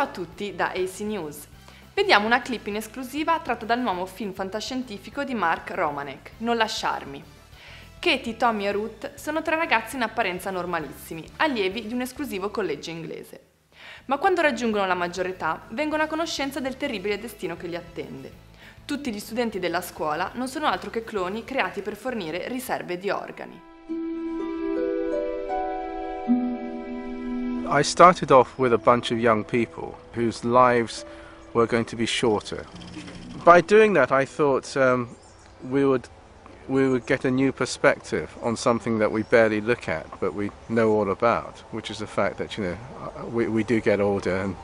Ciao a tutti da AC News. Vediamo una clip in esclusiva tratta dal nuovo film fantascientifico di Mark Romanek, Non lasciarmi. Katie, Tommy e Ruth sono tre ragazzi in apparenza normalissimi, allievi di un esclusivo collegio inglese. Ma quando raggiungono la maggiore età, vengono a conoscenza del terribile destino che li attende. Tutti gli studenti della scuola non sono altro che cloni creati per fornire riserve di organi. I started off with a bunch of young people whose lives were going to be shorter. By doing that, I thought we would get a new perspective on something that we barely look at, but we know all about, which is the fact that, you know, we do get older and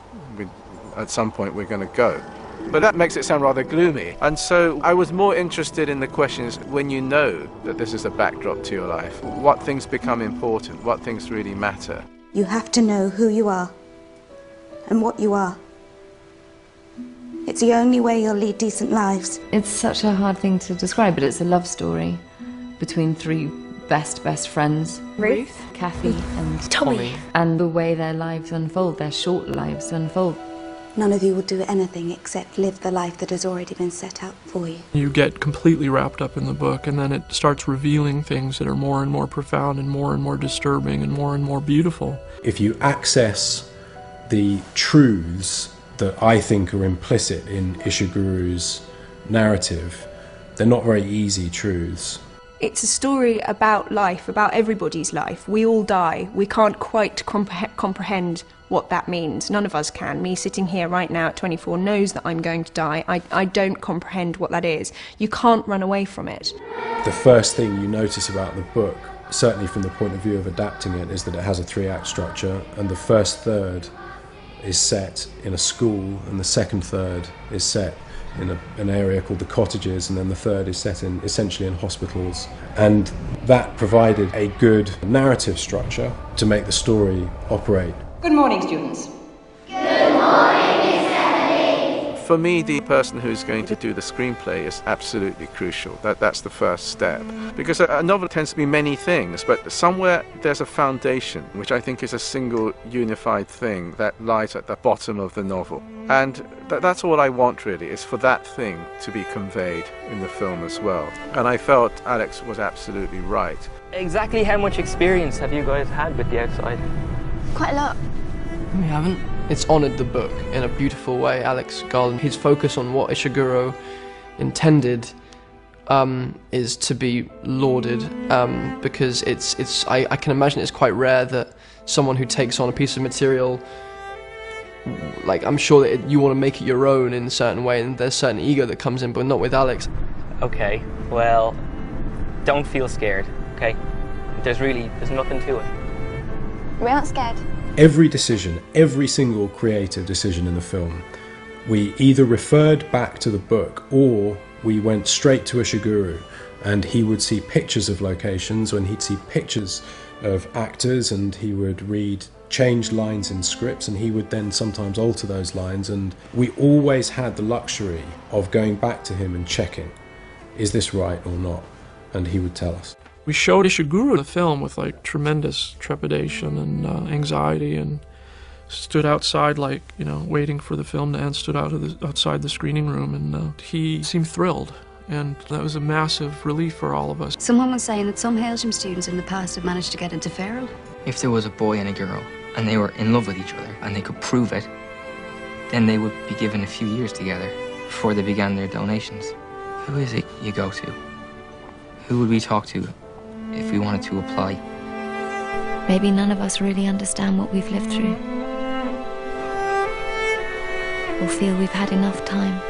at some point we're going to go. But that makes it sound rather gloomy. And so I was more interested in the questions when you know that this is a backdrop to your life. What things become important? What things really matter? You have to know who you are and what you are. It's the only way you'll lead decent lives. It's such a hard thing to describe, but it's a love story between three best friends. Ruth, Kathy and Tommy. And the way their lives unfold, their short lives unfold. None of you will do anything except live the life that has already been set out for you. You get completely wrapped up in the book, and then it starts revealing things that are more and more profound and more disturbing and more beautiful. If you access the truths that I think are implicit in Ishiguro's narrative, they're not very easy truths. It's a story about life, about everybody's life. We all die. We can't quite comprehend what that means. None of us can. Me sitting here right now at 24 knows that I'm going to die. I don't comprehend what that is. You can't run away from it. The first thing you notice about the book, certainly from the point of view of adapting it, is that it has a three-act structure, and the first third is set in a school, and the second third is set in an area called the cottages, and then the third is set in essentially in hospitals. And that provided a good narrative structure to make the story operate. Good morning, students. Good morning, Miss Emily. For me, the person who's going to do the screenplay is absolutely crucial. That's the first step. Because a novel tends to be many things, but somewhere there's a foundation, which I think is a single unified thing that lies at the bottom of the novel. And that's all I want, really, is for that thing to be conveyed in the film as well. And I felt Alex was absolutely right. Exactly how much experience have you guys had with the outside? Quite a lot. We haven't. It's honoured the book in a beautiful way. Alex Garland, his focus on what Ishiguro intended is to be lauded, because I can imagine it's quite rare that someone who takes on a piece of material, like, I'm sure that you want to make it your own in a certain way, and there's certain ego that comes in, but not with Alex. Okay, well, don't feel scared, okay? There's nothing to it. We're not scared. Every decision, every single creative decision in the film, we either referred back to the book or we went straight to Ishiguro, and he would see pictures of locations, and he'd see pictures of actors, and he would read changed lines in scripts, and he would then sometimes alter those lines, and we always had the luxury of going back to him and checking, is this right or not? And he would tell us. We showed Ishiguro the film with like tremendous trepidation and anxiety, and stood outside, like, you know, waiting for the film to end, stood outside the screening room, and he seemed thrilled, and that was a massive relief for all of us. Someone was saying that some Hailsham students in the past have managed to get into Feral. If there was a boy and a girl, and they were in love with each other, and they could prove it, then they would be given a few years together before they began their donations. Who is it you go to? Who would we talk to if we wanted to apply? Maybe none of us really understand what we've lived through, or feel we've had enough time.